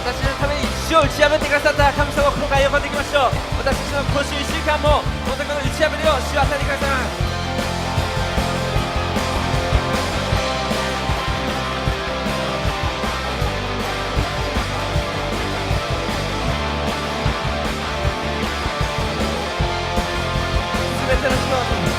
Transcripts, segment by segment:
私のために地を打ち破ってくださった神様を今回呼んでいきましょう。私たちの今週1週間も本当にこの打ち破りを主は与えてくださいます。全ての人を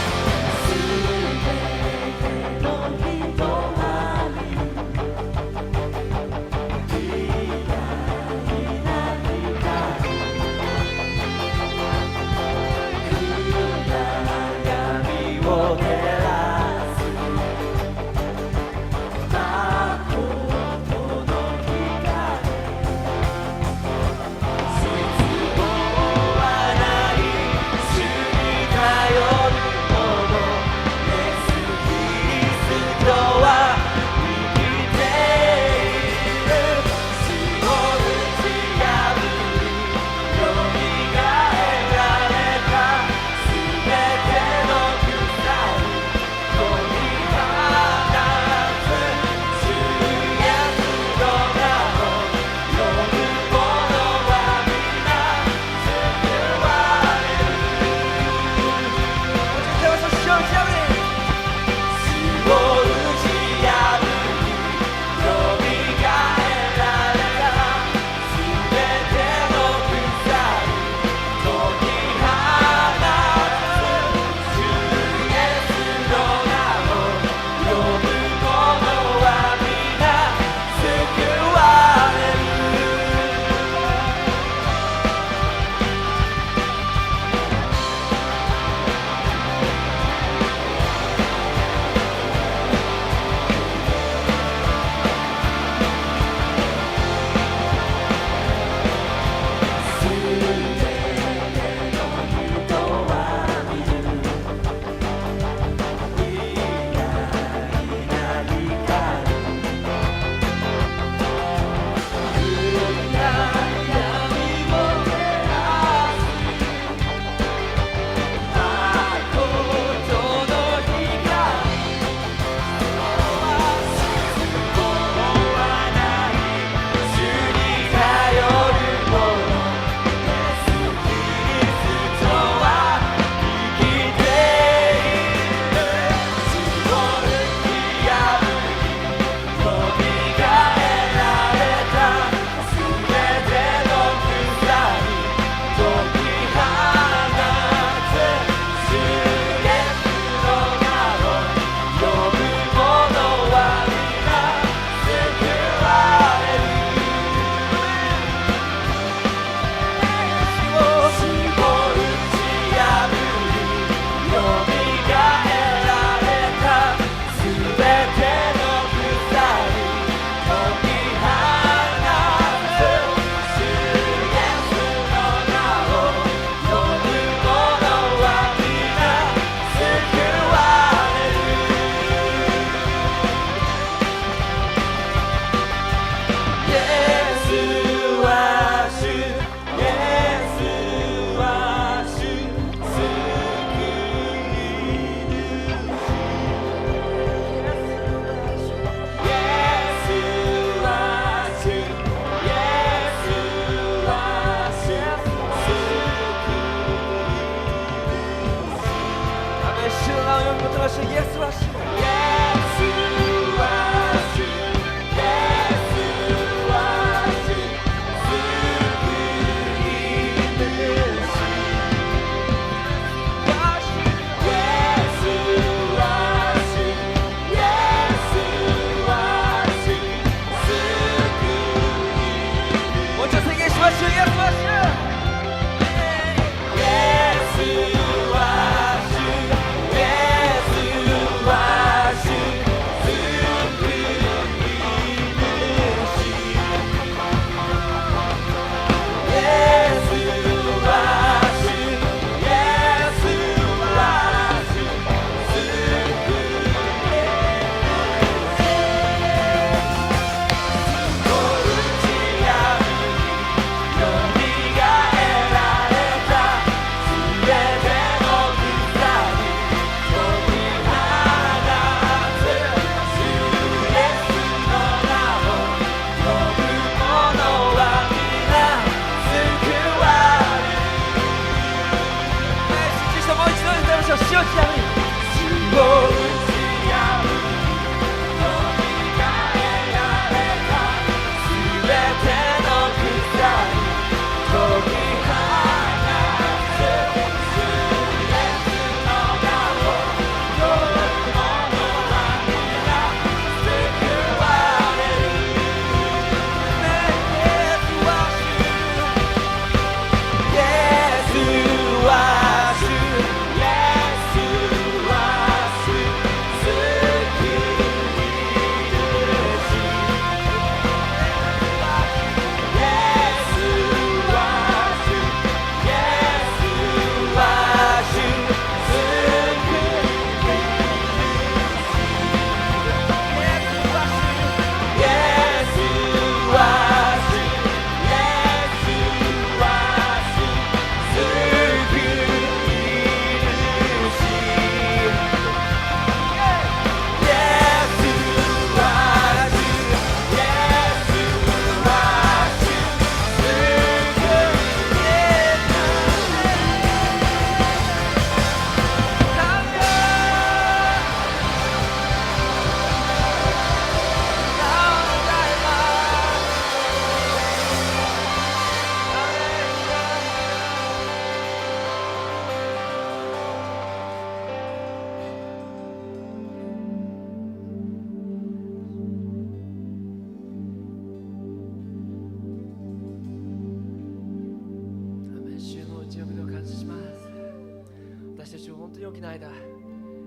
当に大きな愛だ。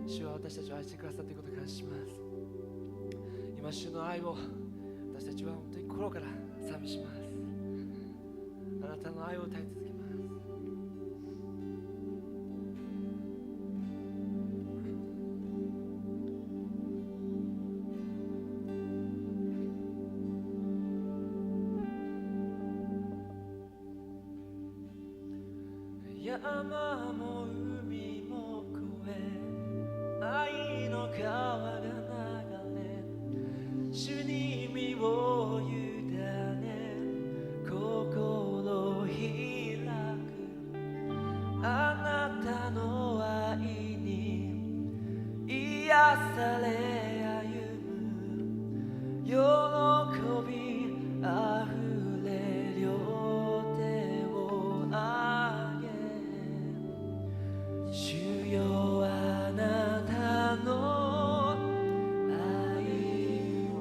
主は私たちを愛してくださっていることを感謝します。今主の愛を私たちは本当に心から賛美します。あなたの愛を歌い続けます。山も海も越え愛の川が流れ主に身を委ね心開くあなたの愛に癒され歩む喜びあふれ両手を上げ主よあなたの愛を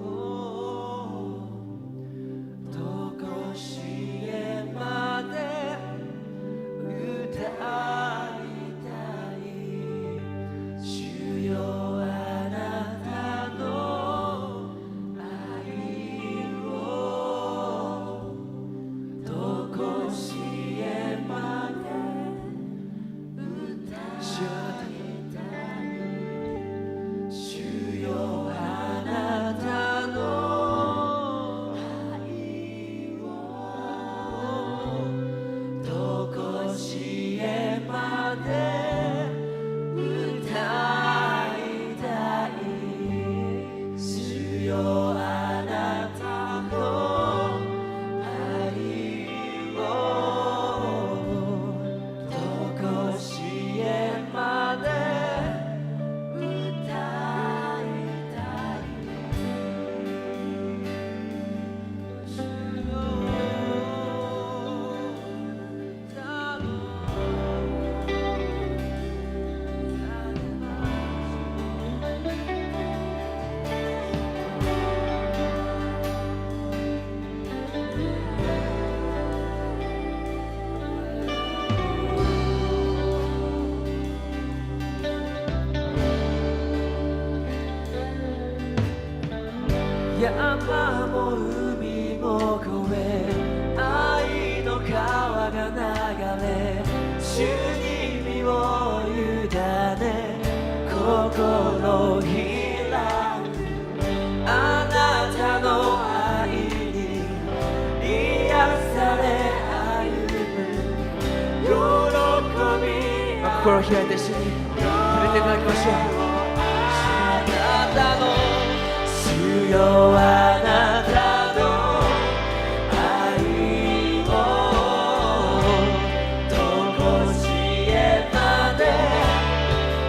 とこしえまで歌いたい主よあなたの愛をとこしえまで主よあなたの愛をとこしえまで歌いたい主よあなたの愛をとこしえまで歌いたい主よあなたの山も海も越え愛の川が流れ主に身を委ね心開くあなたの愛に癒され歩む喜び心を開いて一緒に触れていただきましょう。あなたの主よあなたの愛をとこしえまで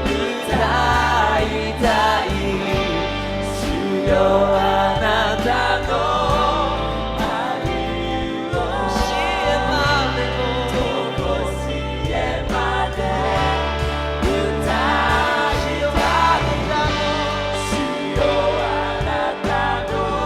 歌いたい主よあなたの愛をとこしえまで歌いたい主よあなたの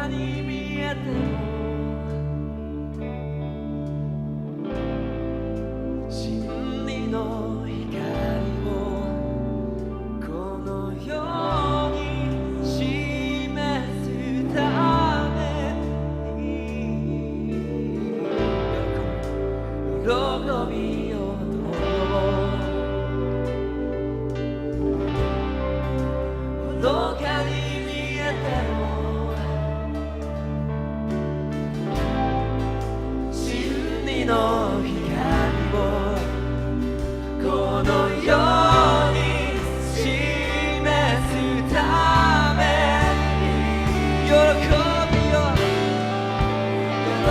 かに見えても真理の光をこの世に示すために喜びよどこかに見えても真理の光をこの世に示すために喜びよど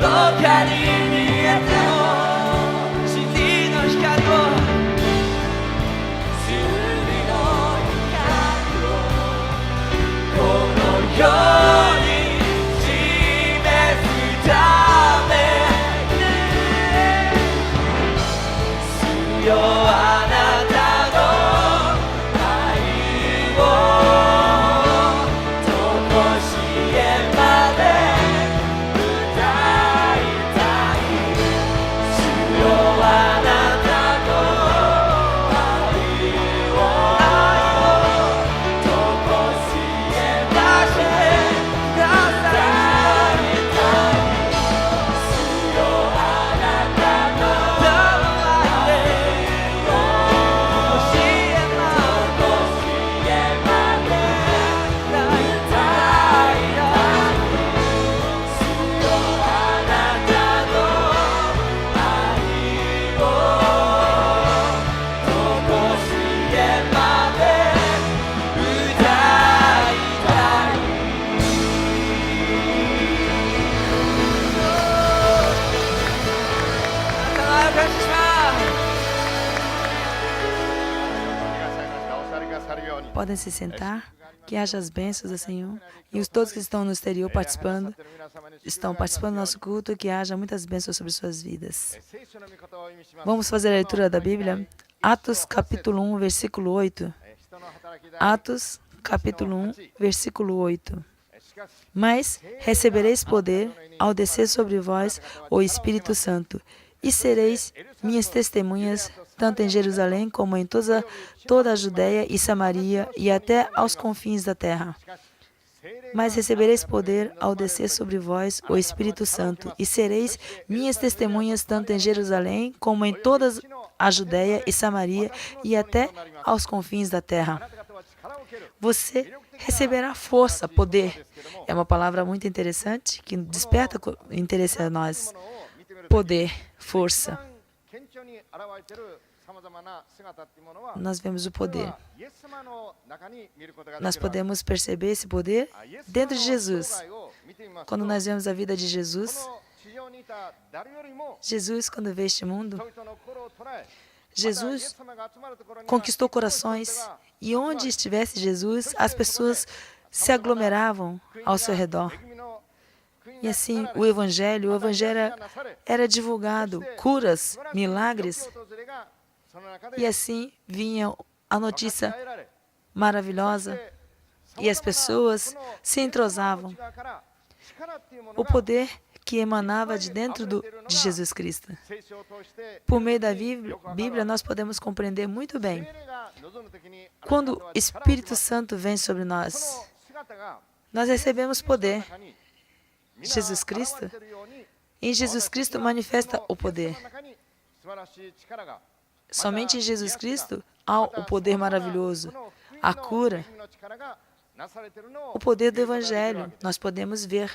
こかに見えても真理の光を真理の光をこの世に示すために強あなたの愛をとこしえまで歌いたい強あなたの愛をとこしえまで歌いたい強あなたの愛をとこしえまで歌いたい強あなたの愛をとこしえまで歌いたいあなたの愛を感謝します Podem se sentar, que haja as bênçãos do Senhor. E os todos que estão no exterior estão participando do nosso culto, que haja muitas bênçãos sobre suas vidas. Vamos fazer a leitura da Bíblia. Atos capítulo 1, versículo 8. Atos capítulo 1, versículo 8. Mas recebereis poder ao descer sobre vós o Espírito Santo, e sereis minhas testemunhas, tanto em Jerusalém como em toda a Judéia e Samaria e até aos confins da terra. Mas recebereis poder ao descer sobre vós o Espírito Santo, e sereis minhas testemunhas, tanto em Jerusalém como em toda a Judéia e Samaria e até aos confins da terra. Você receberá força, poder. É uma palavra muito interessante que desperta interesse a nós. Poder, força. Nós vemos o poder. Nós podemos perceber esse poder dentro de Jesus. Quando nós vemos a vida de Jesus, quando veio este mundo, Jesus conquistou corações, e onde estivesse Jesus, as pessoas se aglomeravam ao seu redor. E assim, o Evangelho era divulgado, curas, milagres, e assim vinha a notícia maravilhosa, e as pessoas se entrosavam. O poder que emanava de dentro de Jesus Cristo. Por meio da Bíblia, nós podemos compreender muito bem. Quando o Espírito Santo vem sobre nós, nós recebemos poder. Em Jesus Cristo manifesta o poder. Somente em Jesus Cristo há o poder maravilhoso, a cura, o poder do Evangelho. Nós podemos ver.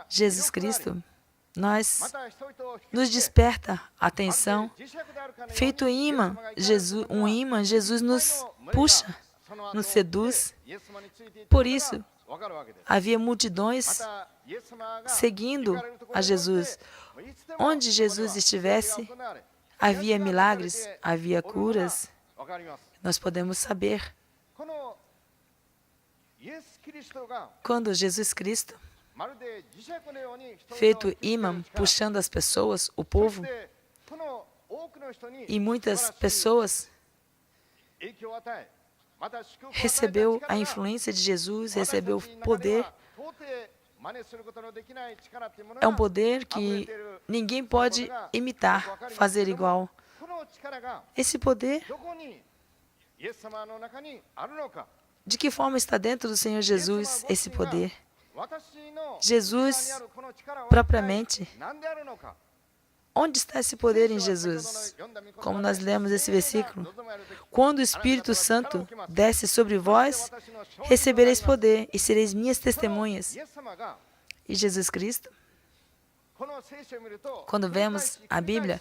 Jesus Cristo nos desperta a atenção. Feito imã, Jesus nos puxa, nos seduz. Por isso, havia multidões seguindo a Jesus. Onde Jesus estivesse, havia milagres, havia curas. Nós podemos saber. Quando Jesus Cristo, feito imã, puxando as pessoas, o povo, e muitas pessoas recebeu a influência de Jesus, recebeu poder. É um poder que ninguém pode imitar, fazer igual. Esse poder, de que forma está dentro do Senhor Jesus esse poder? Jesus, propriamente, onde está esse poder em Jesus? Como nós lemos esse versículo, quando o Espírito Santo desce sobre vós, recebereis poder e sereis minhas testemunhas. E Jesus Cristo, quando vemos a Bíblia,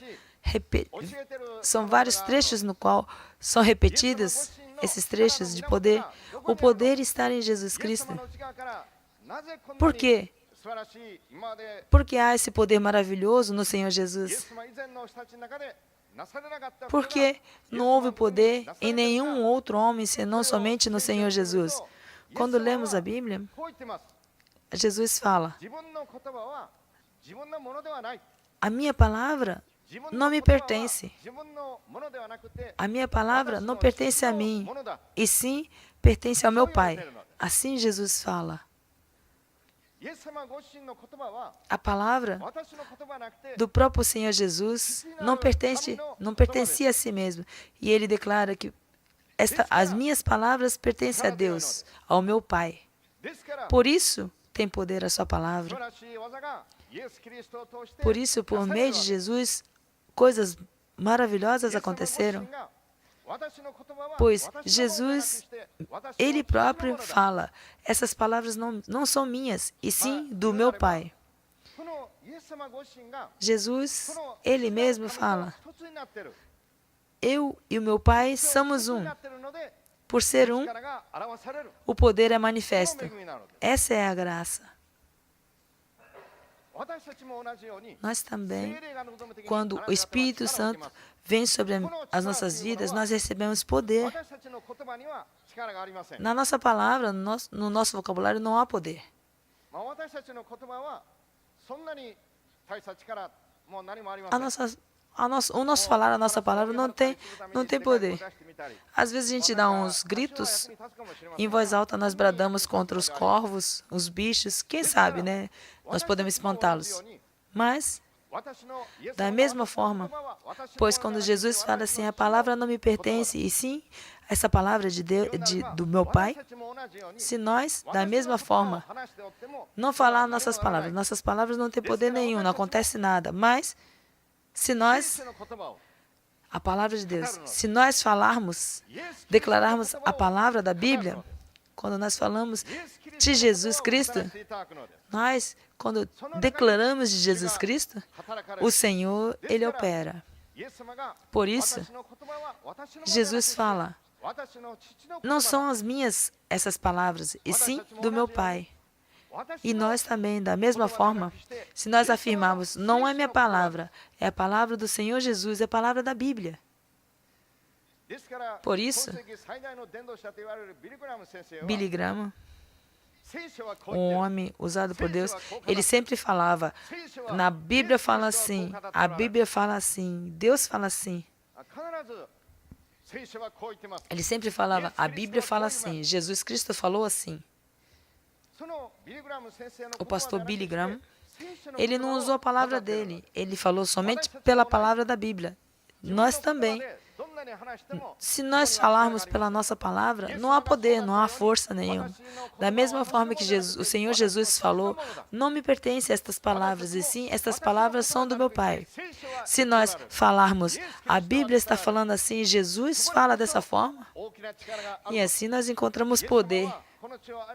são vários trechos no qual são repetidos esses trechos de poder. O poder está em Jesus Cristo. Por quê? Porque há esse poder maravilhoso no Senhor Jesus. Porque não houve poder em nenhum outro homem, senão somente no Senhor Jesus. Quando lemos a Bíblia, Jesus fala, a minha palavra não me pertence. A minha palavra não pertence a mim, e sim pertence ao meu Pai. Assim Jesus fala. A palavra do próprio Senhor Jesus não pertencia a si mesmo. E ele declara que as minhas palavras pertencem a Deus, ao meu Pai. Por isso, tem poder a sua palavra. Por isso, por meio de Jesus, coisas maravilhosas aconteceram. Pois Jesus, Ele próprio fala, essas palavras não são minhas, e sim do meu Pai. Jesus, Ele mesmo fala, eu e o meu Pai somos um. Por ser um, o poder é manifesto. Essa é a graça. Nós também, quando o Espírito Santo vem sobre as nossas vidas, nós recebemos poder. Na nossa palavra, no nosso vocabulário, não há poder. O nosso falar, a nossa palavra não tem poder. Às vezes a gente dá uns gritos, em voz alta nós bradamos contra os corvos, os bichos, quem sabe, né? Nós podemos espantá-los. Mas, da mesma forma, pois quando Jesus fala assim, a palavra não me pertence, e sim, essa palavra do meu Pai, se nós, da mesma forma, não falar nossas palavras não têm poder nenhum, não acontece nada, mas se nós, a palavra de Deus, se nós falarmos, declararmos a palavra da Bíblia, quando nós falamos de Jesus Cristo, nós, quando declaramos de Jesus Cristo, o Senhor, Ele opera. Por isso, Jesus fala, não são as minhas essas palavras, e sim do meu Pai. E nós também, da mesma forma, se nós afirmarmos, não é minha palavra, é a palavra do Senhor Jesus, é a palavra da Bíblia. Por isso, Billy Graham, um homem usado por Deus, ele sempre falava, na Bíblia fala assim, a Bíblia fala assim, Deus fala assim. Ele sempre falava, a Bíblia fala assim, Jesus Cristo falou assim. O pastor Billy Graham, ele não usou a palavra dele, ele falou somente pela palavra da Bíblia. Nós também. Se nós falarmos pela nossa palavra, não há poder, não há força nenhuma. Da mesma forma que o Senhor Jesus falou, não me pertencem estas palavras, e sim, estas palavras são do meu Pai. Se nós falarmos, a Bíblia está falando assim, Jesus fala dessa forma, e assim nós encontramos poder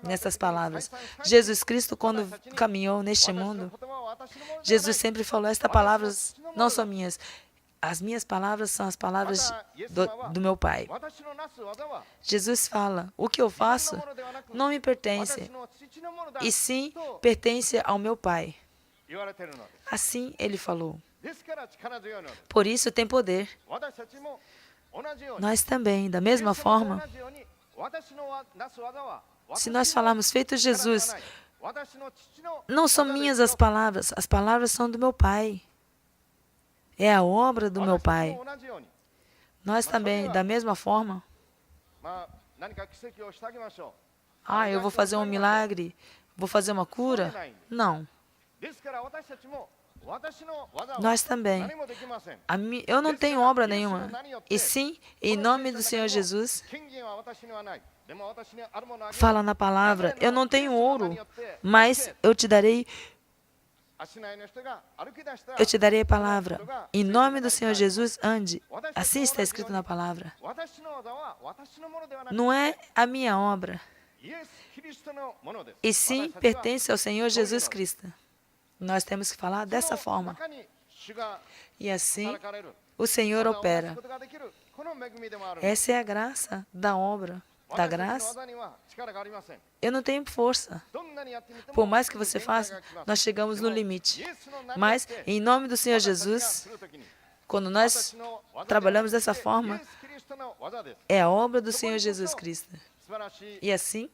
nessas palavras. Jesus Cristo, quando caminhou neste mundo, Jesus sempre falou, estas palavras não são minhas. As minhas palavras são as palavras do meu Pai. Jesus fala, o que eu faço não me pertence, e sim pertence ao meu Pai. Assim ele falou. Por isso tem poder. Nós também, da mesma forma, se nós falarmos, feito Jesus, não são minhas as palavras são do meu Pai. é a obra do meu 私 Pai. も同じように Nós também, da mesma forma, まあ何か奇跡をしてあげましょ eu vou fazer um milagre, vou fazer uma cura. Não. う。ですから私たちも私の技は Nós também. 何もできません。 Eu não tenho obra nenhuma. E sim, em nome do Senhor Jesus, 権限は私にはない。でも私にあるものをあげよう。 fala na palavra, eu não tenho ouro, mas eu te darei 足ないの人が歩き出したら Eu te darei a palavra. Em nome do Senhor Jesus, ande. Assim está escrito na palavra. 私の技は私のものではなく Não é a minha obra, イエス・キリストのものです。 e sim 私たちは pertence ao Senhor Jesus Cristo. Nós temos que falar dessa その forma. 中に主が E assim, 働かれる。 o Senhor 技を成す opera. ことができる。この恵みでもある。 Essa é a graça da obra, da 私たちの graça. 技には力がありません。 Eu não tenho força. どんなにやってみても Por mais que você 限界 faça, が来ます。 nós chegamos no でも limite. イエスの名によって Mas, em nome do Senhor 私たちが Jesus, する時に quando nós 私の技ではなくて trabalhamos dessa forma, イエス・キリストの技です。 é a obra do Senhor Jesus Cristo. 素晴らしい E assim,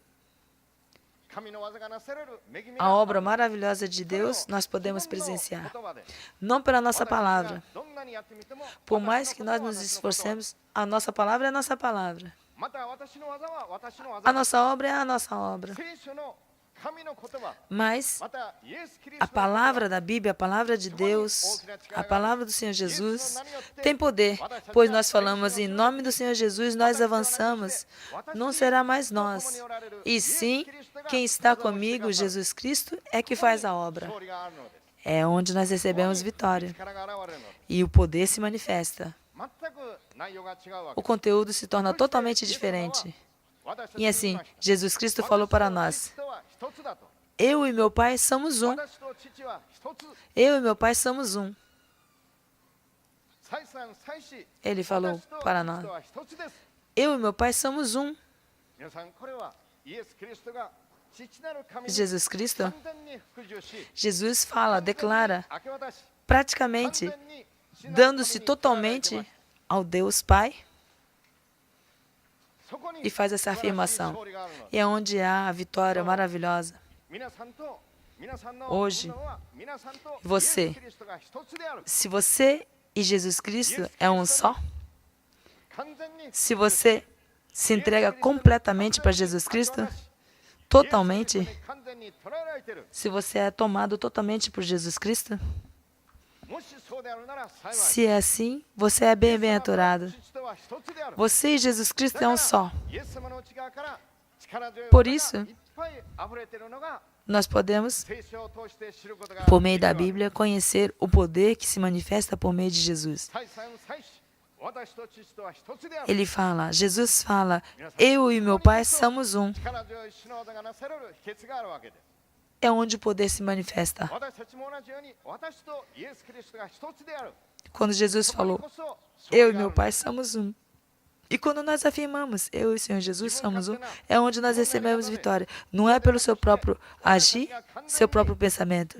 神の技がなされる恵み a が obra ある。 maravilhosa de Deus nós それを podemos 自分の presenciar. 言葉で Não pela nossa 私たちが palavra. どんなにやってみても Por mais 私 que の nós ことは nos 私のことは esforcemos, a nossa palavra é a nossa palavra. また私の技は私の A 技。 nossa obra é a nossa obra. 聖書の神の言葉、 Mas またイエス・キリス a トの言葉 palavra da Bíblia, a palavra de Deus, a palavra do Senhor Jesus tem poder, pois nós falamos em nome do Senhor Jesus, nós avançamos. Não será mais nós. E sim, quem está comigo, Jesus Cristo, é que faz a obra. 勝利があるのです。 É onde nós recebemos vitória. 力が現れるのです。 E o poder se manifesta. 全く内容が違うわ O け。 conteúdo se torna totalmente diferente. E assim, Jesus Cristo falou para nós: Eu e meu Pai somos um. Eu e meu Pai somos um. Ele falou para nós: Eu e meu Pai somos um. Jesus Cristo, Jesus fala, declara, praticamente dando-se totalmente ao Deus Pai, e faz essa afirmação. E é onde há a vitória maravilhosa. Hoje, você, se você e Jesus Cristo é um só, se você se entrega completamente para Jesus Cristo, totalmente, se você é tomado totalmente por Jesus Cristo, se é assim, você é bem-aventurado. Você e Jesus Cristo é um só. Por isso, nós podemos, por meio da Bíblia, conhecer o poder que se manifesta por meio de Jesus. Ele fala, Jesus fala, eu e meu Pai somos um. É onde o poder se manifesta. Quando Jesus falou, eu e meu Pai somos um. E quando nós afirmamos, eu e o Senhor Jesus somos um, é onde nós recebemos vitória. Não é pelo seu próprio agir, seu próprio pensamento.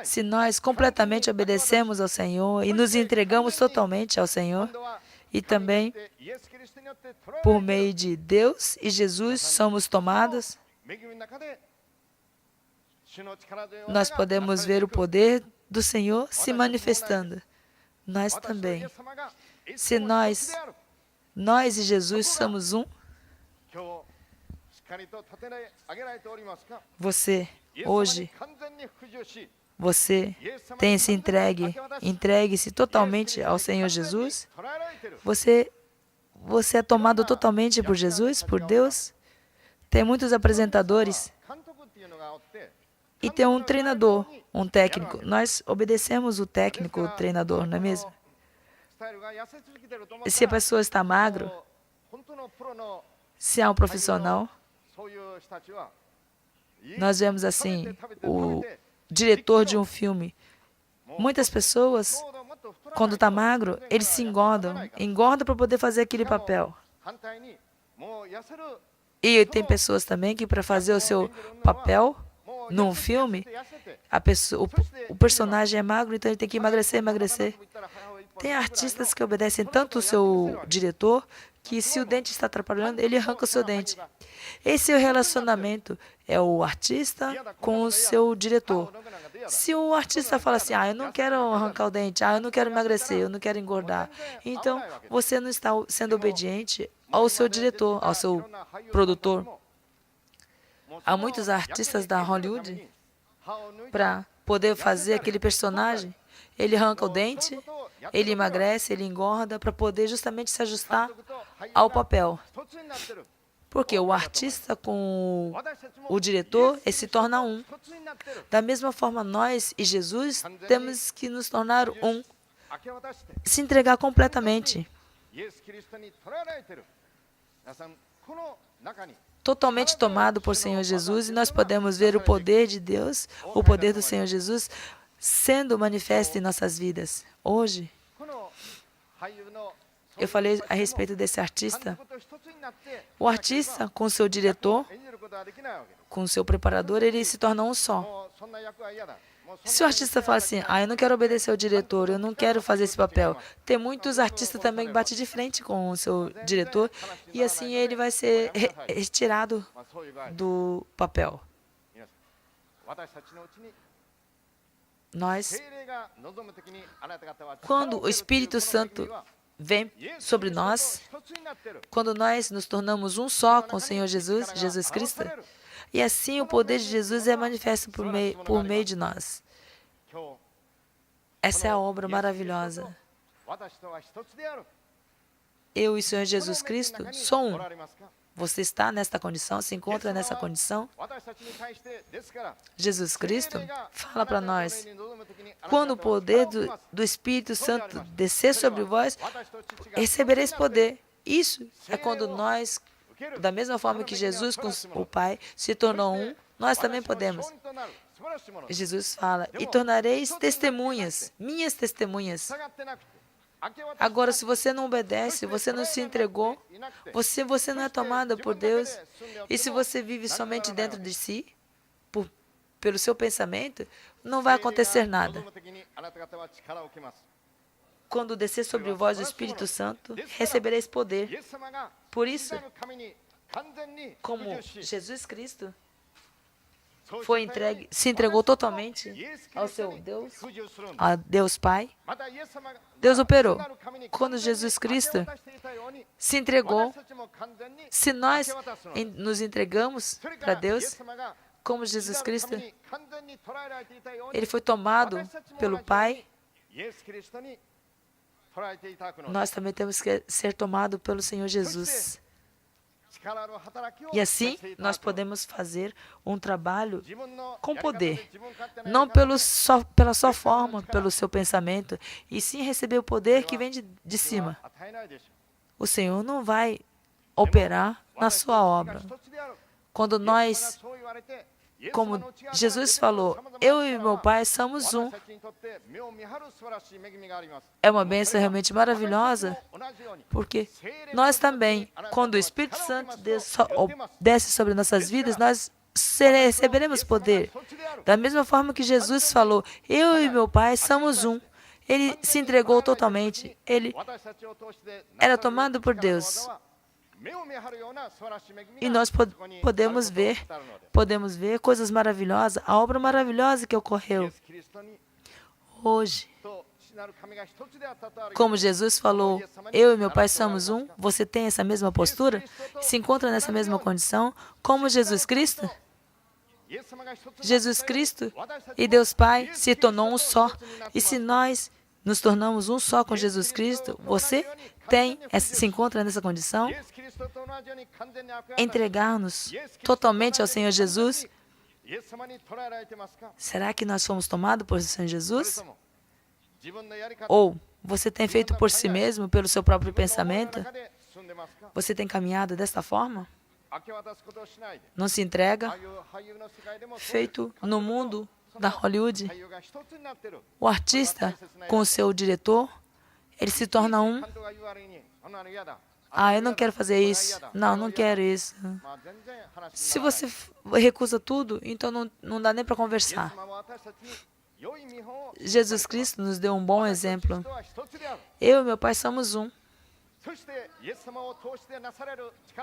Se nós completamente obedecemos ao Senhor e nos entregamos totalmente ao Senhor, e também por meio de Deus e Jesus somos tomados, nós podemos ver o poder do Senhor se manifestando. Nós também. Se nós e Jesus somos um, você, hoje, você tem se entregue-se totalmente ao Senhor Jesus, você é tomado totalmente por Jesus, por Deus. Tem muitos apresentadores e tem um treinador, um técnico. Nós obedecemos o técnico, o treinador, não é mesmo? Se a pessoa está magro, se é um profissional, nós vemos assim, o diretor de um filme. Muitas pessoas, quando está magro, eles se engordam para poder fazer aquele papel. E tem pessoas também que para fazer o seu papel num filme, o personagem é magro, então ele tem que emagrecer. Tem artistas que obedecem tanto o seu diretor que se o dente está atrapalhando, ele arranca o seu dente. Esse é o relacionamento, é o artista com o seu diretor. Se o artista fala assim, eu não quero arrancar o dente, eu não quero emagrecer, eu não quero engordar, então você não está sendo obediente ao seu diretor, ao seu produtor. Há muitos artistas da Hollywood, para poder fazer aquele personagem, ele arranca o dente, ele emagrece, ele engorda, para poder justamente se ajustar ao papel. Porque o artista com o diretor, ele se torna um. Da mesma forma, nós e Jesus temos que nos tornar um, se entregar completamente, totalmente tomado por Senhor Jesus, e nós podemos ver o poder de Deus, o poder do Senhor Jesus, sendo manifesto em nossas vidas. Hoje, eu falei a respeito desse artista. O artista, com seu diretor, com seu preparador, ele se torna um só. Se o artista fala assim, eu não quero obedecer ao diretor, eu não quero fazer esse papel. Tem muitos artistas também que batem de frente com o seu diretor, e assim ele vai ser retirado do papel. Nós, quando o Espírito Santo vem sobre nós, quando nós nos tornamos um só com o Senhor Jesus, Jesus Cristo, e assim o poder de Jesus é manifesto por meio de nós. Essa é a obra maravilhosa. Eu e o Senhor Jesus Cristo sou um. Você está nesta condição, se encontra nessa condição? Jesus Cristo fala para nós, quando o poder do Espírito Santo descer sobre vós, recebereis poder. Isso é quando nós, da mesma forma que Jesus com o Pai se tornou um, nós também podemos. Jesus fala, e tornareis testemunhas, minhas testemunhas. Agora, se você não obedece, você não se entregou, você não é tomada por Deus, e se você vive somente dentro de si, pelo seu pensamento, não vai acontecer nada. Quando descer sobre vós o Espírito Santo, recebereis poder. Por isso, como Jesus Cristo se entregou totalmente ao seu Deus, a Deus Pai, Deus operou. Quando Jesus Cristo se entregou, se nós nos entregamos para Deus, como Jesus Cristo, ele foi tomado pelo Pai, nós também temos que ser tomados pelo Senhor Jesus. E assim, nós podemos fazer um trabalho com poder, não pela sua forma, pelo seu pensamento, e sim receber o poder que vem de cima. O Senhor não vai operar na sua obra. Quando nós, como Jesus falou, eu e meu Pai somos um. É uma bênção realmente maravilhosa, porque nós também, quando o Espírito Santo desce sobre nossas vidas, nós receberemos poder. Da mesma forma que Jesus falou, eu e meu Pai somos um. Ele se entregou totalmente. Ele era tomado por Deus. E nós podemos ver coisas maravilhosas, a obra maravilhosa que ocorreu hoje. Como Jesus falou, eu e meu Pai somos um, você tem essa mesma postura? Se encontra nessa mesma condição? Como Jesus Cristo? Jesus Cristo e Deus Pai se tornou um só. E se nós nos tornamos um só com Jesus Cristo, você se encontra nessa condição? Entregar-nos totalmente ao Senhor Jesus? Será que nós fomos tomados por Senhor Jesus? Ou você tem feito por si mesmo, pelo seu próprio pensamento? Você tem caminhado desta forma? Não se entrega? Feito no mundo da Hollywood, o artista com o seu diretor, ele se torna um. Eu não quero fazer isso. Não quero isso. Se você recusa tudo, então não dá nem para conversar. Jesus Cristo nos deu um bom exemplo. Eu e meu Pai somos um.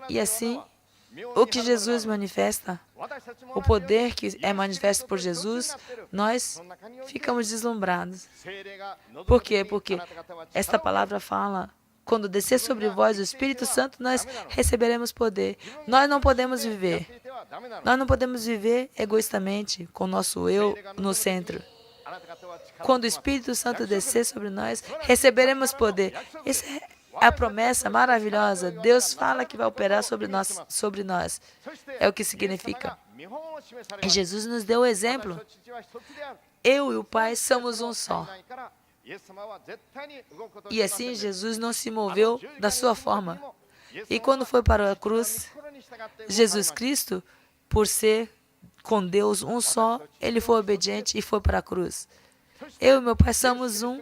E assim, o que Jesus manifesta, o poder que é manifesto por Jesus, nós ficamos deslumbrados. Por quê? Porque esta palavra fala, quando descer sobre vós o Espírito Santo, nós receberemos poder. Nós não podemos viver. Nós não podemos viver egoístamente, com o nosso eu no centro. Quando o Espírito Santo descer sobre nós, receberemos poder. Essa é a promessa maravilhosa. Deus fala que vai operar sobre nós. É o que significa. E Jesus nos deu o exemplo. Eu e o Pai somos um só. E assim Jesus não se moveu da sua forma. E quando foi para a cruz, Jesus Cristo, por ser com Deus um só, ele foi obediente e foi para a cruz. Eu e meu Pai somos um.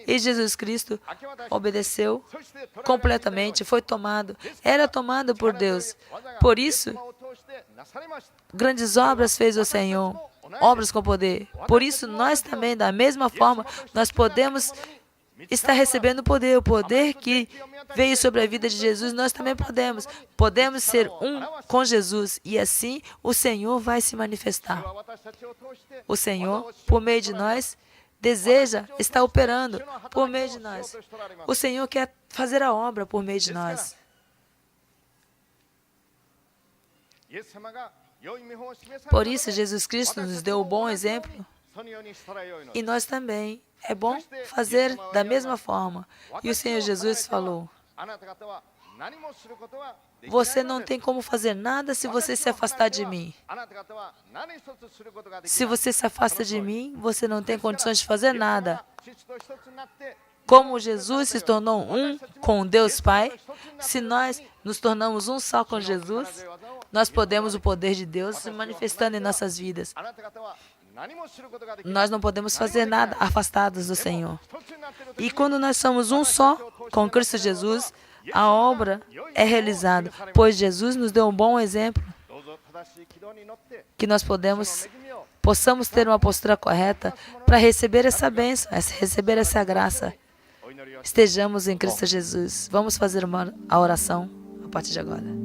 E Jesus Cristo obedeceu completamente, foi tomado. Era tomado por Deus. Por isso, grandes obras fez o Senhor, obras com poder. Por isso, nós também, da mesma forma, nós podemos estar recebendo o poder que veio sobre a vida de Jesus, nós também podemos. Podemos ser um com Jesus e assim o Senhor vai se manifestar. O Senhor, por meio de nós, deseja estar operando por meio de nós. O Senhor quer fazer a obra por meio de nós. Por isso, Jesus Cristo nos deu o bom exemplo e nós também. É bom fazer da mesma forma. E o Senhor Jesus falou, você não tem como fazer nada se você se afastar de mim. Se você se afasta de mim, você não tem condições de fazer nada. Como Jesus se tornou um com Deus Pai, se nós nos tornamos um só com Jesus, nós podemos o poder de Deus se manifestando em nossas vidas. Nós não podemos fazer nada afastados do Senhor. E quando nós somos um só com Cristo Jesus, a obra é realizada, pois Jesus nos deu um bom exemplo que nós possamos ter uma postura correta para receber essa bênção, receber essa graça. Estejamos em Cristo Jesus. Vamos fazer a oração a partir de agora.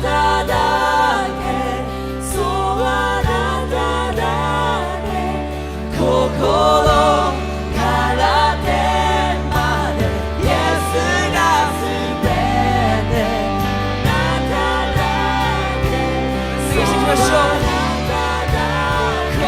ただけそうあなただけ心から手までイエスがすべてあなただけそうあなただけ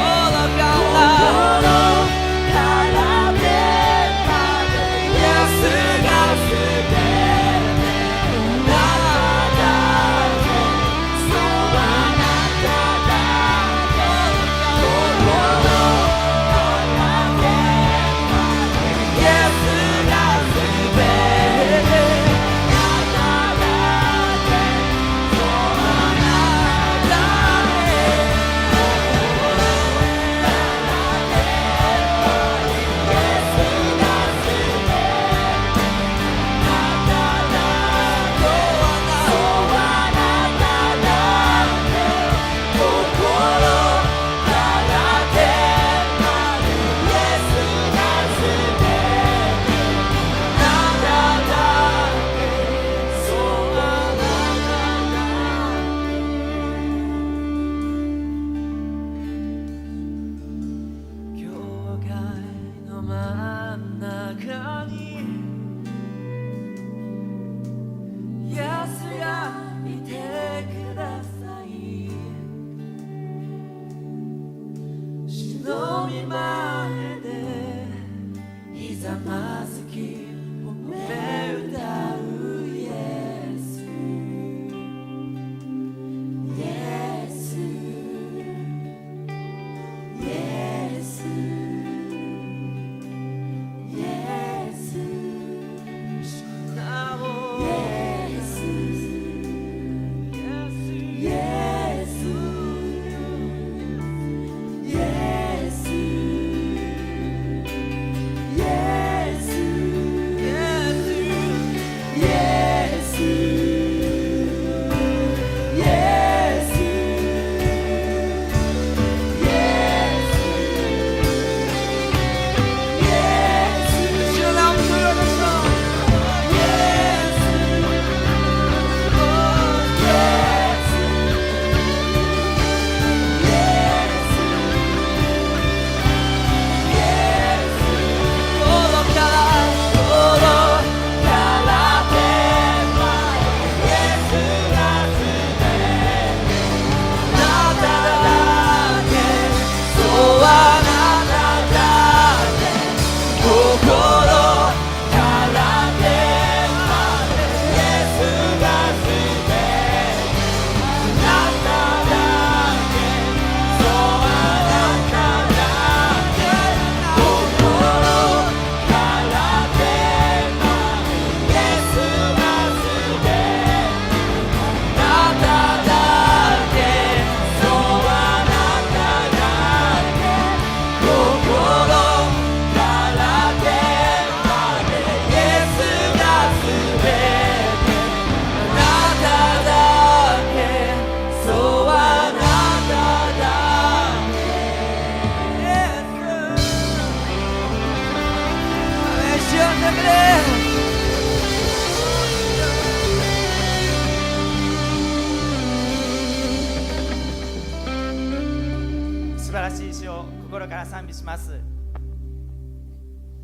心から賛美します。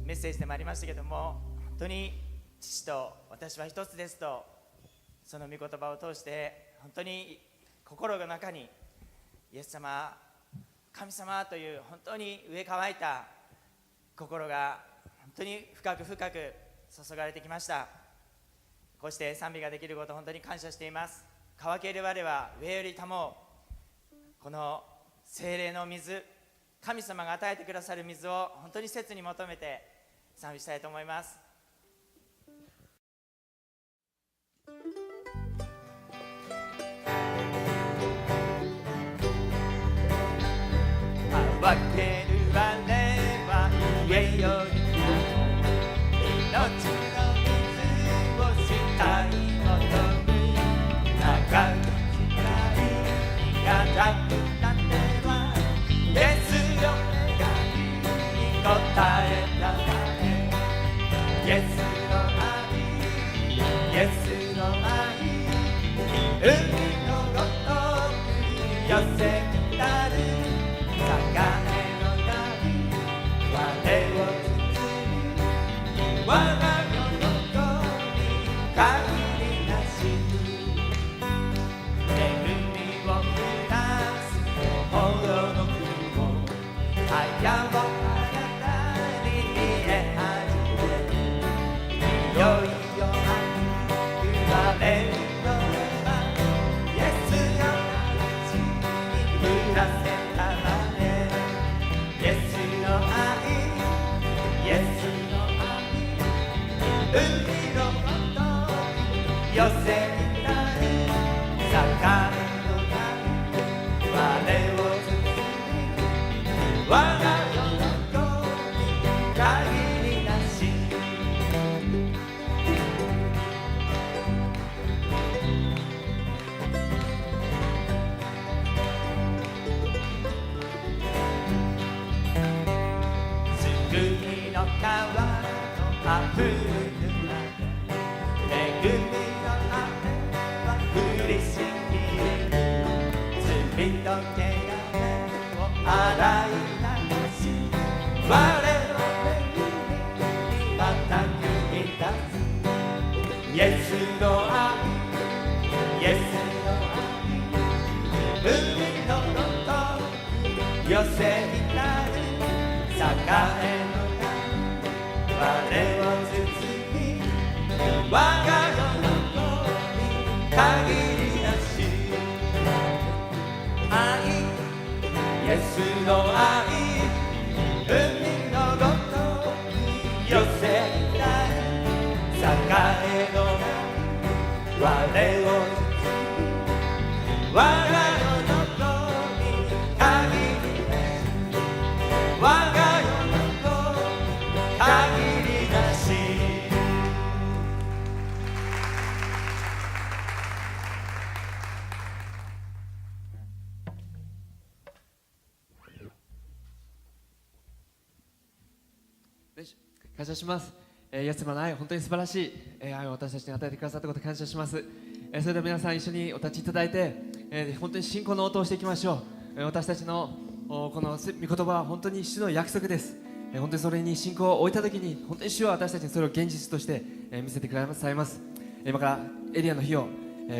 メッセージでもありましたけども、本当に父と私は一つですと、その御言葉を通して本当に心の中にイエス様、神様という本当に上乾いた心が本当に深く深く注がれてきました。こうして賛美ができることを本当に感謝しています。乾ける我は上よりたもう、この聖霊の水、神様が与えてくださる水を本当に切に求めて賛美したいと思います。乾ける我は家より命の水をしたい求む、長くしたいがなくなってはイエスの願いに応えたまえ、イエスの愛、イエスの愛せたまでイエスの愛イエスの愛海のこと寄せたい栄のない我を包み我が喜び限りなし救いの川のあふれる中恵みの雨は降りしきる罪と汚れを洗い流し我を恵みにまた繰り出すイエスの愛イエスの愛海のこと寄せ浸る栄のない我を包み我が喜び限りなし愛イエスの愛海のごと寄せたい栄のない我を包み我が喜び限りなし我が喜び限りなし感謝します。イエス様の愛、本当に素晴らしい愛を私たちに与えてくださったことを感謝します。それでは皆さん一緒にお立ちいただいて、本当に信仰の応答をしていきましょう。私たちのこの御言葉は本当に主の約束です。本当にそれに信仰を置いたときに、本当に主は私たちにそれを現実として見せてくださいます。今からエリアの日を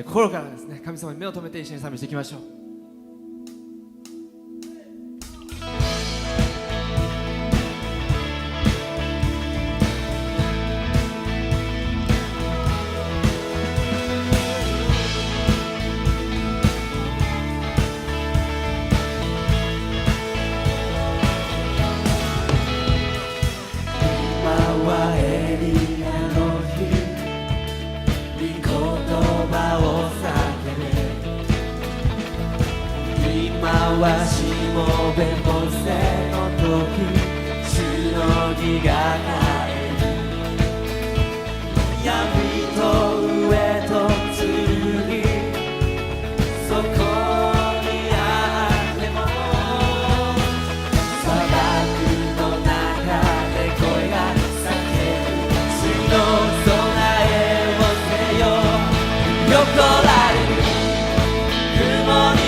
心からですね、神様に目を留めて一緒に賛美していきましょう。わしもべもせの時主の義が帰る闇と飢えと剣そこにあっても砂漠の中で声が叫ぶ主の備えをせよ横られる雲に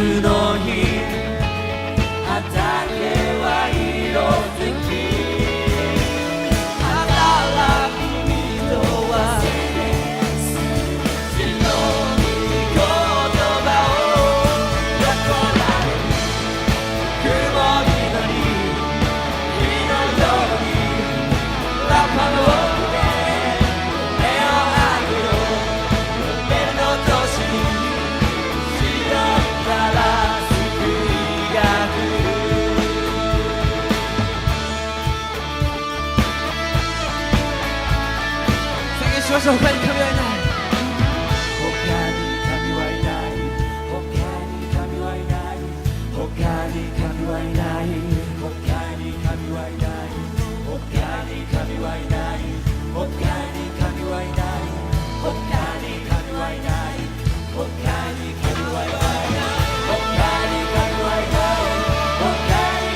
の日畑は色づき働く人は主の御言葉を横られる雲に乗り火のようにラッパの奥で目を上げようベルの年にしましょう。他に神はいない。他に神はいない。他に神はいない。他に神はいない。他に神はいない。他に神はいない。他に神はいない。他に神はいない。他に神はいない。他に神はいない。他に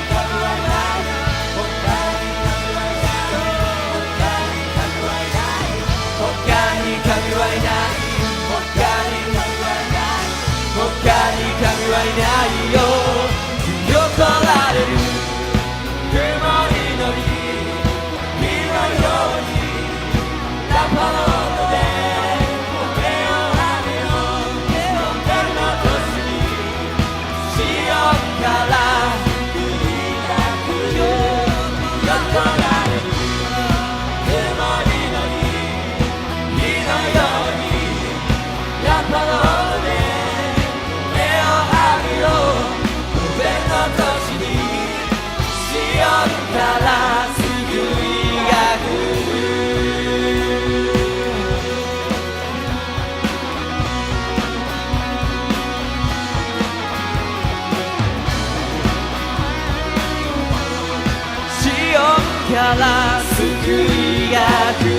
から救いが来るどこまでも曇りの日のようにラッパの音で目を張るよ上の年にシオンから救いが来るシオンから救いが来る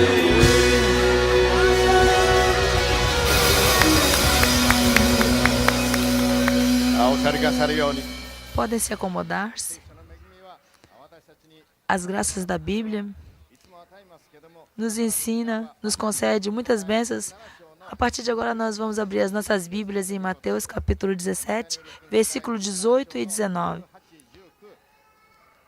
お座りくださるように Podem se acomodar-se. その恵みは私たちにい As graças da Bíblia つも与えますけども nos ensina, nos concede muitas bênçãos. A partir de agora, nós vamos abrir as nossas Bíblias em Mateus, capítulo 17, versículo 18 e 19.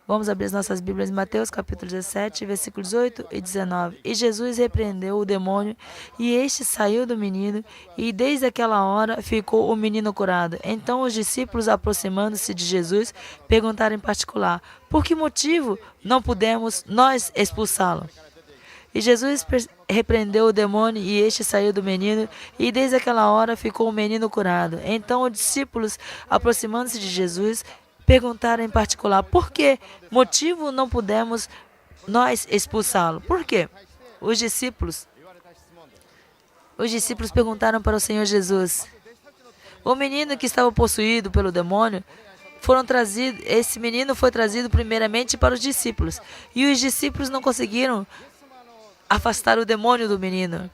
Vamos abrir as nossas Bíblias em Mateus, capítulo 17, versículo 18 e 19. E Jesus repreendeu o demônio, e este saiu do menino, e desde aquela hora ficou o menino curado. Então os discípulos, aproximando-se de Jesus, perguntaram em particular: por que motivo não pudemos nós expulsá-lo? E Jesus repreendeu o demônio, e este saiu do menino, e desde aquela hora ficou o menino curado. Então os discípulos, aproximando-se de Jesus, perguntaram em particular: por que motivo não pudemos nós expulsá-lo? Por quê? Os discípulos perguntaram para o Senhor Jesus. O menino que estava possuído pelo demônio, esse menino foi trazido primeiramente para os discípulos. E os discípulos não conseguiram afastar o demônio do menino.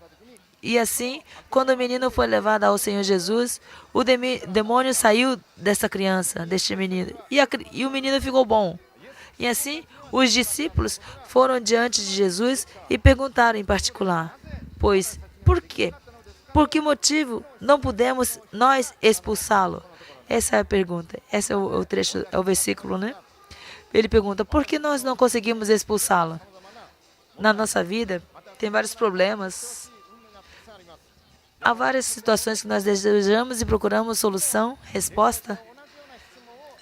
E assim, quando o menino foi levado ao Senhor Jesus, o demônio saiu dessa criança, deste menino, e o menino ficou bom. E assim, os discípulos foram diante de Jesus e perguntaram em particular: pois, por quê? Por que motivo não pudemos nós expulsá-lo? Essa é a pergunta. Esse é o trecho, é o versículo, né? Ele pergunta: por que nós não conseguimos expulsá-lo? Na nossa vida, tem vários problemas. Há várias situações que nós desejamos e procuramos solução, resposta.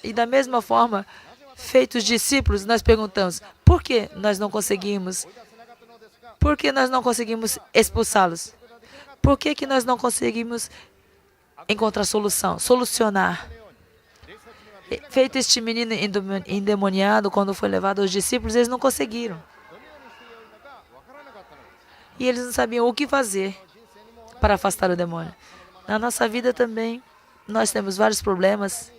E da mesma forma, feitos discípulos, nós perguntamos: por que nós não conseguimos? Por que nós não conseguimos expulsá-los? Por que nós não conseguimos encontrar solução, solucionar? Feito este menino endemoniado, quando foi levado aos discípulos, eles não conseguiram. E eles não sabiam o que fazer para afastar o demônio. Na nossa vida também, nós temos vários problemas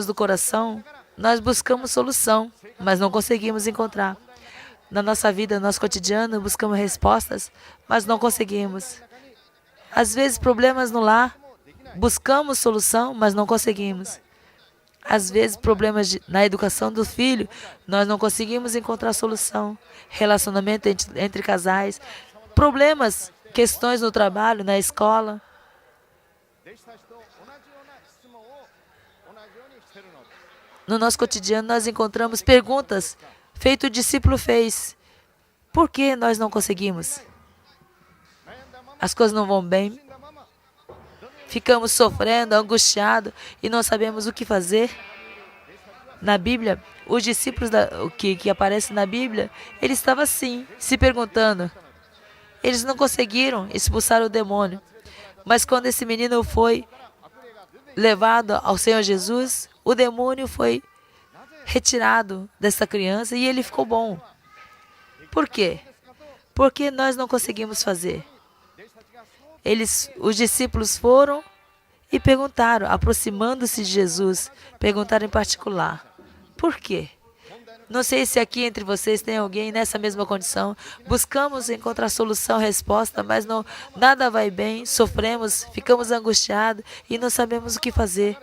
do coração. Nós buscamos solução, mas não conseguimos encontrar. Na nossa vida, no nosso cotidiano, buscamos respostas, mas não conseguimos. Às vezes, problemas no lar, buscamos solução, mas não conseguimos. Às vezes, problemas na educação do filho, nós não conseguimos encontrar solução. Relacionamento entre casais, problemas, questões no trabalho, na escola. No nosso cotidiano, nós encontramos perguntas feito o discípulo fez. Por que nós não conseguimos? As coisas não vão bem. Ficamos sofrendo, angustiados e não sabemos o que fazer. Na Bíblia, os discípulos que aparecem na Bíblia, eles estavam assim, se perguntando. Eles não conseguiram expulsar o demônio. Mas quando esse menino foi levado ao Senhor Jesus, o demônio foi retirado dessa criança e ele ficou bom. Por quê? Porque nós não conseguimos fazer. Os discípulos foram e perguntaram, aproximando-se de Jesus, perguntaram em particular: por quê? Não sei se aqui entre vocês tem alguém nessa mesma condição. Buscamos encontrar solução, resposta, mas nada vai bem, sofremos, ficamos angustiados e não sabemos o que fazer.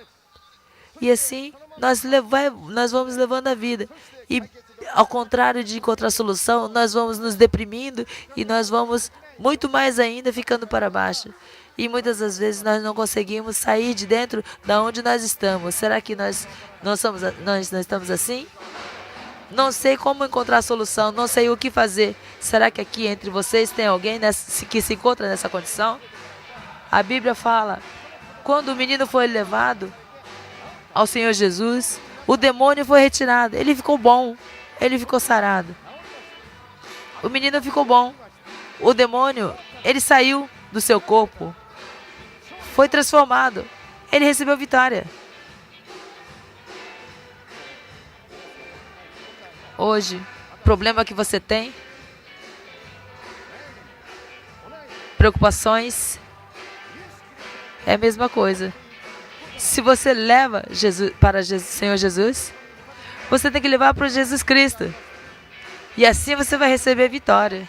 E assim, nós vamos levando a vida. E ao contrário de encontrar solução, nós vamos nos deprimindo e nós vamos muito mais ainda ficando para baixo. E muitas das vezes nós não conseguimos sair de dentro da onde nós estamos. Será que nós não estamos assim? Não sei como encontrar solução, não sei o que fazer. Será que aqui entre vocês tem alguém que se encontra nessa condição? A Bíblia fala, quando o menino foi levado, ao Senhor Jesus, o demônio foi retirado. Ele ficou bom. Ele ficou sarado. O menino ficou bom. O demônio, ele saiu do seu corpo. Foi transformado. Ele recebeu vitória. Hoje, problema que você tem, preocupações, é a mesma coisa. Se você leva Jesus para Senhor Jesus, você tem que levar para Jesus Cristo. E assim você vai receber vitória.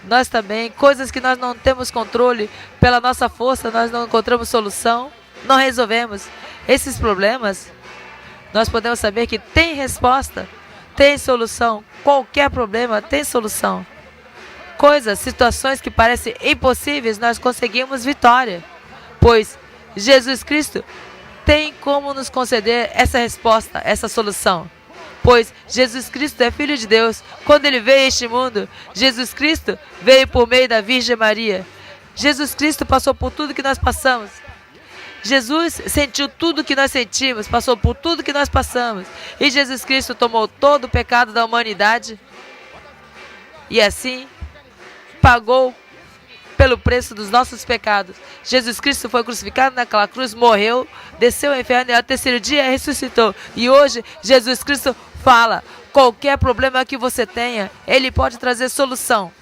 Nós também, coisas que nós não temos controle, pela nossa força, nós não encontramos solução, não resolvemos. Esses problemas, nós podemos saber que tem resposta, tem solução. Qualquer problema tem solução. Coisas, situações que parecem impossíveis, nós conseguimos vitória. Pois Jesus Cristo tem como nos conceder essa resposta, essa solução. Pois Jesus Cristo é Filho de Deus. Quando Ele veio a este mundo, Jesus Cristo veio por meio da Virgem Maria. Jesus Cristo passou por tudo que nós passamos. Jesus sentiu tudo que nós sentimos, passou por tudo que nós passamos. E Jesus Cristo tomou todo o pecado da humanidade. E assim, pagou pelo preço dos nossos pecados. Jesus Cristo foi crucificado naquela cruz, morreu, desceu ao inferno e ao terceiro dia ressuscitou. E hoje, Jesus Cristo fala, qualquer problema que você tenha, Ele pode trazer solução.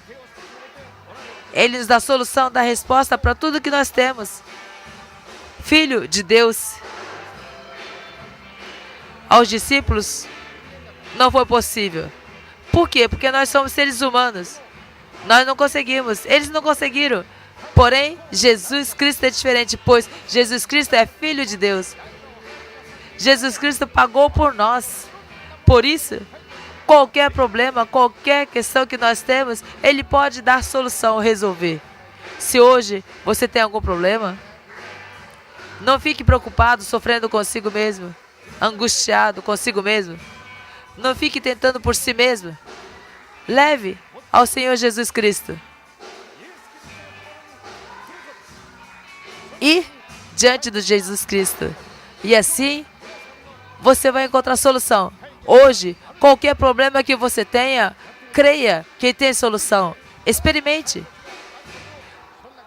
Ele nos dá solução, dá resposta para tudo que nós temos. Filho de Deus, aos discípulos, não foi possível. Por quê? Porque nós somos seres humanos. Nós não conseguimos, eles não conseguiram. Porém, Jesus Cristo é diferente, pois Jesus Cristo é Filho de Deus. Jesus Cristo pagou por nós. Por isso, qualquer problema, qualquer questão que nós temos, Ele pode dar solução, resolver. Se hoje você tem algum problema, não fique preocupado, sofrendo consigo mesmo, angustiado consigo mesmo. Não fique tentando por si mesmo. Leve ao Senhor Jesus Cristo. E diante do Jesus Cristo. E assim, você vai encontrar solução. Hoje, qualquer problema que você tenha, creia que tem solução. Experimente.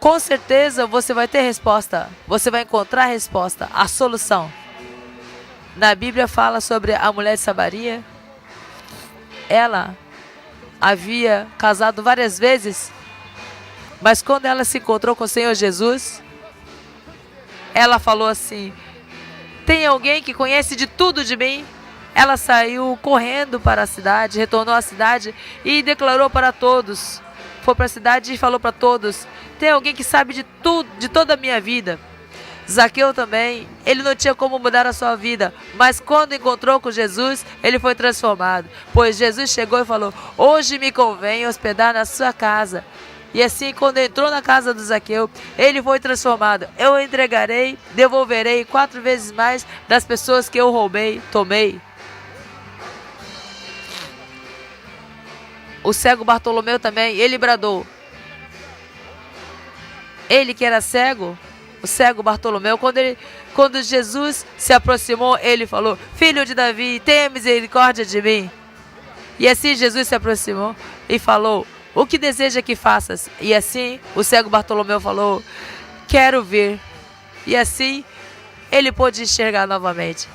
Com certeza você vai ter resposta. Você vai encontrar a resposta, a solução. Na Bíblia fala sobre a mulher de Samaria. Ela havia casado várias vezes, mas quando ela se encontrou com o Senhor Jesus, ela falou assim: tem alguém que conhece de tudo de mim? Ela saiu correndo para a cidade, retornou à cidade e declarou para todos. Foi para a cidade e falou para todos: tem alguém que sabe de tudo, de toda a minha vida. Zaqueu também, ele não tinha como mudar a sua vida, mas quando encontrou com Jesus, ele foi transformado, pois Jesus chegou e falou: hoje me convém hospedar na sua casa. E assim, quando entrou na casa do Zaqueu, ele foi transformado. Eu entregarei, devolverei 4 vezes mais das pessoas que eu roubei, tomei. O cego Bartolomeu também, ele bradou. Ele que era cego, o cego Bartolomeu, quando Jesus se aproximou, ele falou: filho de Davi, tenha misericórdia de mim. E assim Jesus se aproximou e falou: o que deseja que faças? E assim o cego Bartolomeu falou: quero ver. E assim ele pôde enxergar novamente.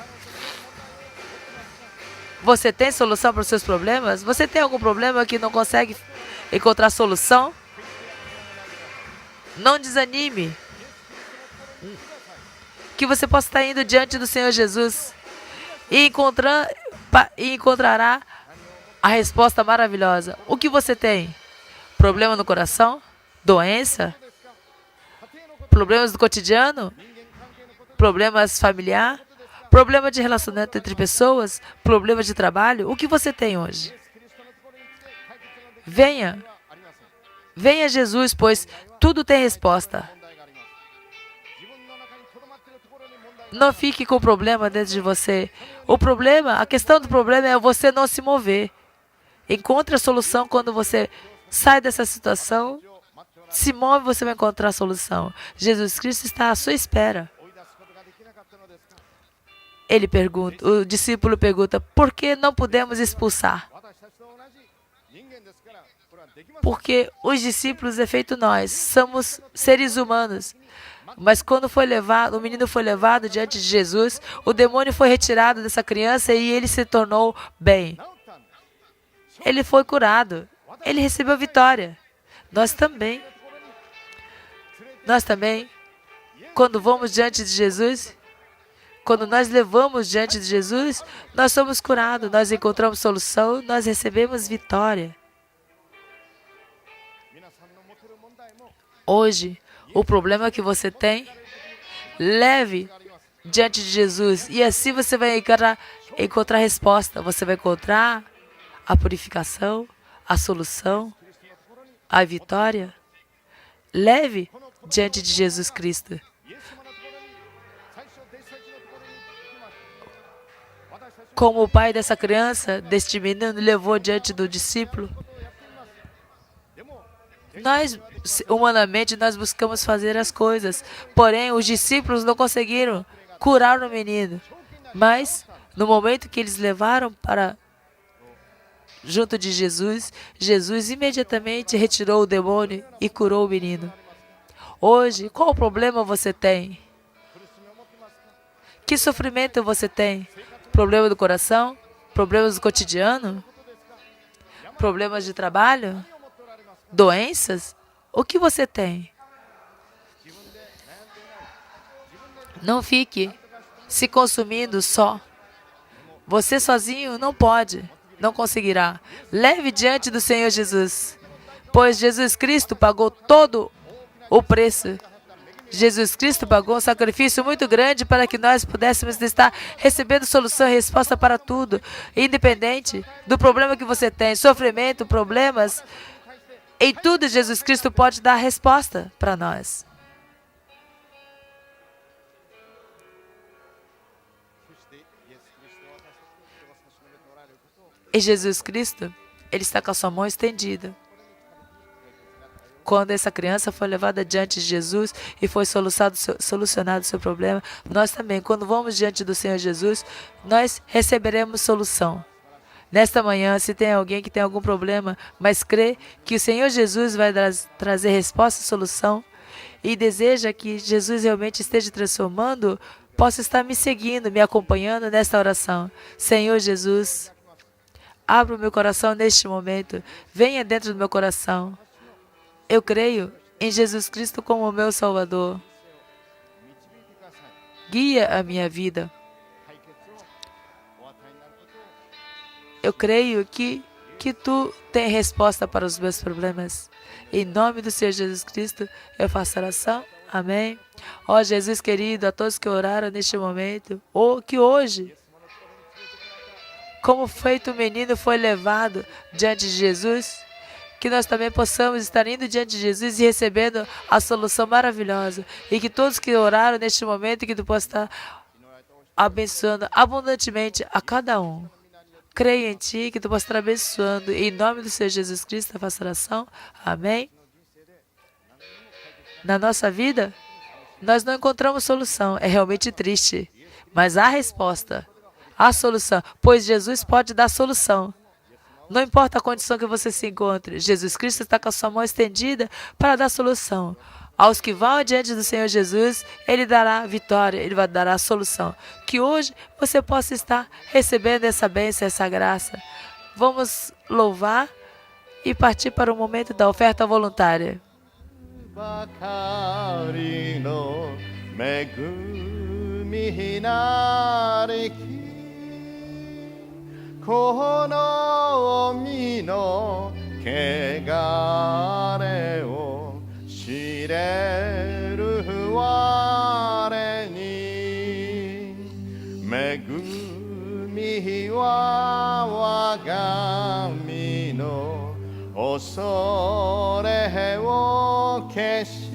Você tem solução para os seus problemas? Você tem algum problema que não consegue encontrar solução? Não desanime. Que você possa estar indo diante do Senhor Jesus e encontrará a resposta maravilhosa. O que você tem? Problema no coração? Doença? Problemas do cotidiano? Problemas familiares? Problema de relacionamento entre pessoas? Problema de trabalho? O que você tem hoje? Venha. Venha a Jesus, pois tudo tem resposta. Não fique com o problema dentro de você. O problema, a questão do problema é você não se mover. Encontre a solução quando você sai dessa situação. Se move, você vai encontrar a solução. Jesus Cristo está à sua espera. Ele pergunta, o discípulo pergunta, por que não podemos expulsar? 私たちと同じ人間ですからこれはできません。 Porque os discípulos é feito nós, somos seres humanos. Mas quando foi levado, o menino foi levado diante de Jesus, o demônio foi retirado dessa criança e ele se tornou bem. Ele foi curado. Ele recebeu vitória. Nós também, quando vamos diante de Jesus, quando nós levamos diante de Jesus, nós somos curados, nós encontramos solução, nós recebemos vitória. Hoje, o problema que você tem, leve diante de Jesus e assim você vai encontrar resposta. Você vai encontrar a purificação, a solução, a vitória. Leve diante de Jesus Cristo. Como o pai dessa criança, deste menino, levou diante do discípulo. Nós, humanamente, nós buscamos fazer as coisas. Porém, os discípulos não conseguiram curar o menino. Mas, no momento que eles levaram para junto de Jesus, Jesus imediatamente retirou o demônio e curou o menino. Hoje, qual o problema você tem? Que sofrimento você tem? Problema do coração? Problemas do cotidiano? Problemas de trabalho? Doenças? O que você tem? Não fique se consumindo só. Você sozinho não pode, não conseguirá. Leve diante do Senhor Jesus, pois Jesus Cristo pagou todo o preço. Jesus Cristo pagou um sacrifício muito grande para que nós pudéssemos estar recebendo solução e resposta para tudo, independente do problema que você tem, sofrimento, problemas. Em tudo, Jesus Cristo pode dar resposta para nós. E Jesus Cristo, Ele está com a sua mão estendida. Quando essa criança foi levada diante de Jesus e foi solucionado o seu problema, nós também, quando vamos diante do Senhor Jesus, nós receberemos solução. Nesta manhã, se tem alguém que tem algum problema, mas crê que o Senhor Jesus vai trazer resposta e solução, e deseja que Jesus realmente esteja transformando, possa estar me seguindo, me acompanhando nesta oração. Senhor Jesus, abra o meu coração neste momento, venha dentro do meu coração. Eu creio em Jesus Cristo como o meu Salvador. Guia a minha vida. Eu creio que Tu tem resposta para os meus problemas. Em nome do Senhor Jesus Cristo, eu faço oração. Amém. Ó Jesus querido, a todos que oraram neste momento, ou que hoje, como feito o menino foi levado diante de Jesus, que nós também possamos estar indo diante de Jesus e recebendo a solução maravilhosa. E que todos que oraram neste momento, que Tu possa estar abençoando abundantemente a cada um. Creio em Ti, que Tu possa estar abençoando. Em nome do Senhor Jesus Cristo, eu faço oração. Amém. Na nossa vida, nós não encontramos solução. É realmente triste. Mas há resposta. Há solução. Pois Jesus pode dar solução. Não importa a condição que você se encontre, Jesus Cristo está com a sua mão estendida para dar solução. Aos que vão diante do Senhor Jesus, Ele dará vitória, Ele vai dar a solução. Que hoje você possa estar recebendo essa bênção, essa graça. Vamos louvar e partir para o momento da oferta voluntária. ばかりの恵みなりきこの身の汚れを知れる我に恵みは我が身の恐れを消し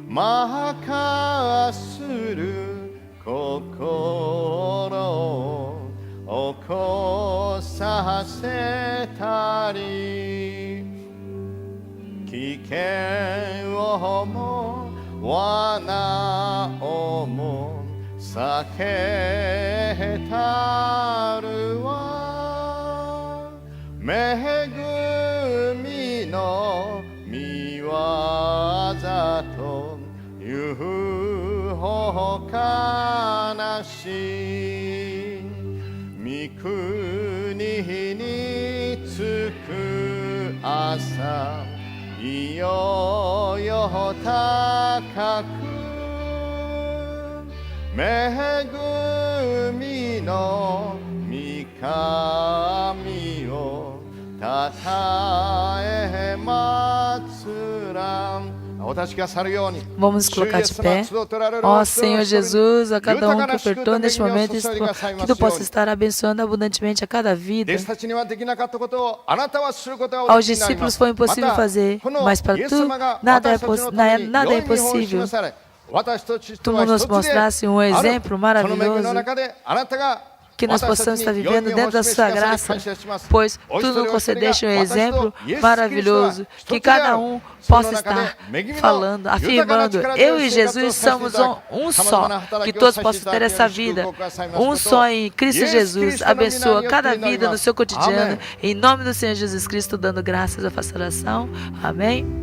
任する心を起こさせたり危険をも罠をも避けたるは恵みの御業というほかなし御国に着く朝いよいよ高く恵みの御神をたたえ祭らん私が去るように Vamos nos colocar de pé. Ó Senhor Jesus, a cada um que ofertou neste momento, que tu possa estar abençoando abundantemente a cada vida. 弟子たちにはできなかったことをあなたはすることがお Aos できになりま discípulos す foi impossível fazer, また mas para イエス tu 様が nada é, 私たちのために nada é 良い見本を impossível. 示され私と父 Tu とは nos 一つで mostrasse um ある exemplo その恵み maravilhoso の中であなたが que nós possamos estar vivendo dentro da sua graça, pois tu nos concedeste um exemplo maravilhoso, que cada um possa estar falando, afirmando, eu e Jesus somos um só, que todos possam ter essa vida, um só em Cristo Jesus. Abençoa cada vida no seu cotidiano, em nome do Senhor Jesus Cristo, dando graças, eu faço oração. Amém.